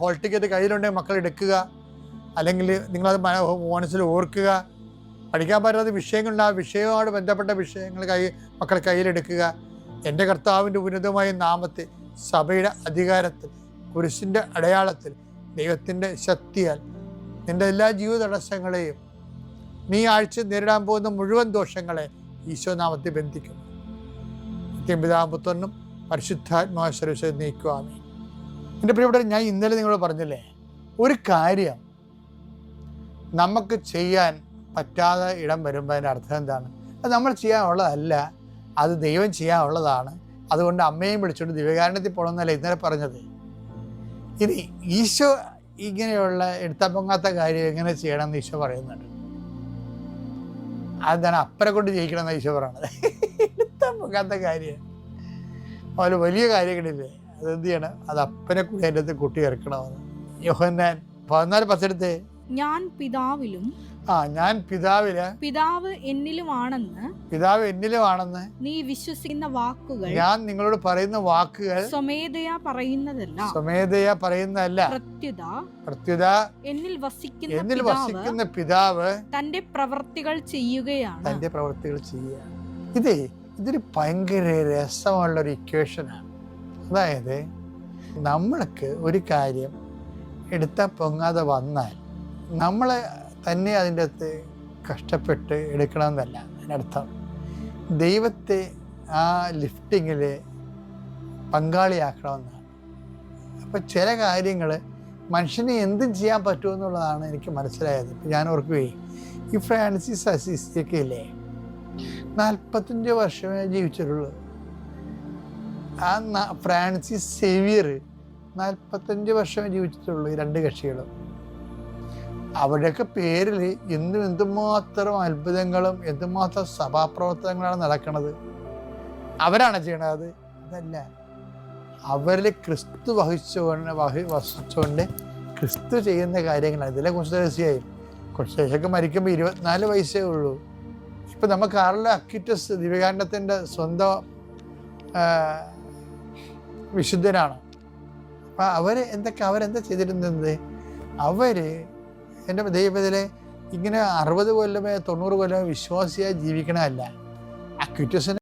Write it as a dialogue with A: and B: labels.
A: Hall ticket കയ്യിലുണ്ടെങ്കിൽ മക്കൾ എടുക്കുക, അല്ലെങ്കിൽ നിങ്ങളത് മനസ്സിൽ ഓർക്കുക. പഠിക്കാൻ പറ്റാത്ത വിഷയങ്ങളുണ്ട്, ആ വിഷയവുമായിട്ട് ബന്ധപ്പെട്ട വിഷയങ്ങൾ മക്കൾ കയ്യിലെടുക്കുക. എൻ്റെ കർത്താവിൻ്റെ ഉന്നതമായ നാമത്തിൽ, സഭയുടെ അധികാരത്തിൽ, കുരിശിൻ്റെ അടയാളത്തിൽ, ദൈവത്തിൻ്റെ ശക്തിയാൽ നിൻ്റെ എല്ലാ ജീവിത തടസ്സങ്ങളെയും, നീ ആഴ്ച നേരിടാൻ പോകുന്ന മുഴുവൻ ദോഷങ്ങളെ ഈശോ നാമത്തിൽ ബന്ധിക്കുന്നു. പിതാവും പുത്രനും പരിശുദ്ധാത്മാവായ സർവ്വശക്തനും നീക്കുവാമേ. എൻ്റെ പ്രിയപ്പെട്ടവരെ, ഞാൻ ഇന്നലെ നിങ്ങളോട് പറഞ്ഞില്ലേ, ഒരു കാര്യം നമുക്ക് ചെയ്യാൻ പറ്റാതെ ഇടം വരുമ്പോൾ അതിൻ്റെ അർത്ഥം എന്താണ്? അത് നമ്മൾ ചെയ്യാനുള്ളതല്ല, അത് ദൈവം ചെയ്യാനുള്ളതാണ്. അതുകൊണ്ട് അമ്മയും വിളിച്ചുകൊണ്ട് ദിവ്യകാരുണ്യത്തിൽ പോകണമെന്നല്ല ഇന്നലെ പറഞ്ഞത്. ഇനി ഈശോ ഇങ്ങനെയുള്ള എടുത്താൽ പൊങ്ങാത്ത കാര്യം എങ്ങനെ ചെയ്യണമെന്ന് ഈശോ പറയുന്നുണ്ട്. അതാണ് അപ്പനെ കൊണ്ട് ജയിക്കണമെന്ന് ഈശോ പറയണത്. എടുത്താൽ പൊങ്ങാത്ത കാര്യം, അതുപോലെ വലിയ കാര്യങ്ങളില്ലേ, അതെന്ത് ചെയ്യണം? അത് അപ്പനെ കൂടി അതിൻ്റെ അകത്ത് കൂട്ടി ഇറക്കണമെന്ന്. യോഹന്നാൻ 14:10
B: ഞാൻ പിതാവിലും
A: ഞാൻ പിതാവില്
B: പിതാവ് എന്നിലുമാണെന്ന്
A: നീ
B: വിശ്വസിക്കുന്ന വാക്കുകൾ
A: ഞാൻ നിങ്ങളോട് പറയുന്ന വാക്കുകൾ
B: സ്വമേധയാ പറയുന്നതല്ല,
A: പ്രത്യുത
B: എന്നിൽ വസിക്കുന്ന
A: പിതാവ്
B: തന്റെ പ്രവൃത്തികൾ ചെയ്യുകയാണ്.
A: ഇതൊരു ഭയങ്കര രസമുള്ളൊരു ഇക്വേഷനാണ്. അതായത് നമ്മൾക്ക് ഒരു കാര്യം എടുത്താൽ പൊങ്ങാതെ വന്നാൽ നമ്മൾ തന്നെ അതിൻ്റെ അകത്ത് കഷ്ടപ്പെട്ട് എടുക്കണമെന്നല്ല അതിനർത്ഥം. ദൈവത്തെ ആ ലിഫ്റ്റിങ്ങിൽ പങ്കാളിയാക്കണമെന്നാണ്. അപ്പം ചില കാര്യങ്ങൾ മനുഷ്യന് എന്തും ചെയ്യാൻ പറ്റുമെന്നുള്ളതാണ് എനിക്ക് മനസ്സിലായത്. ഇപ്പം ഞാൻ ഓർക്കുകയും ഈ ഫ്രാൻസിസ് അസീസിയൊക്കെ ഇല്ലേ, 45 വർഷമേ ജീവിച്ചിട്ടുള്ളൂ. ആ ഫ്രാൻസിസ് സേവിയർ 45 വർഷമേ ജീവിച്ചിട്ടുള്ളൂ. ഈ രണ്ട് കക്ഷികളും അവരുടെയൊക്കെ പേരിൽ ഇന്നും എന്തുമാത്രം അത്ഭുതങ്ങളും എന്തുമാത്രം സഭാപ്രവർത്തനങ്ങളാണ് നടക്കുന്നത്. അവരാണ് ചെയ്യണത്, അതല്ല. അവരിൽ ക്രിസ്തു വസിച്ചുകൊണ്ട് ക്രിസ്തു ചെയ്യുന്ന കാര്യങ്ങളാണ്. ഇതിലെ കുറിച്ച് കുറച്ചൊക്കെ മരിക്കുമ്പോൾ 24 വയസ്സേ ഉള്ളൂ. ഇപ്പം നമുക്ക് കാർലോ അക്വിറ്റസ് ദിവ്യകാരുണ്യത്തിൻ്റെ സ്വന്തം വിശുദ്ധനാണ്. അപ്പം അവരെന്താ ചെയ്തിരുന്നത്? എൻ്റെ ദൈവത്തിലെ ഇങ്ങനെ 60 കൊല്ലമേ 90 കൊല്ലമേ വിശ്വാസിയായി ജീവിക്കണമല്ല. അക്വിറ്റസിന്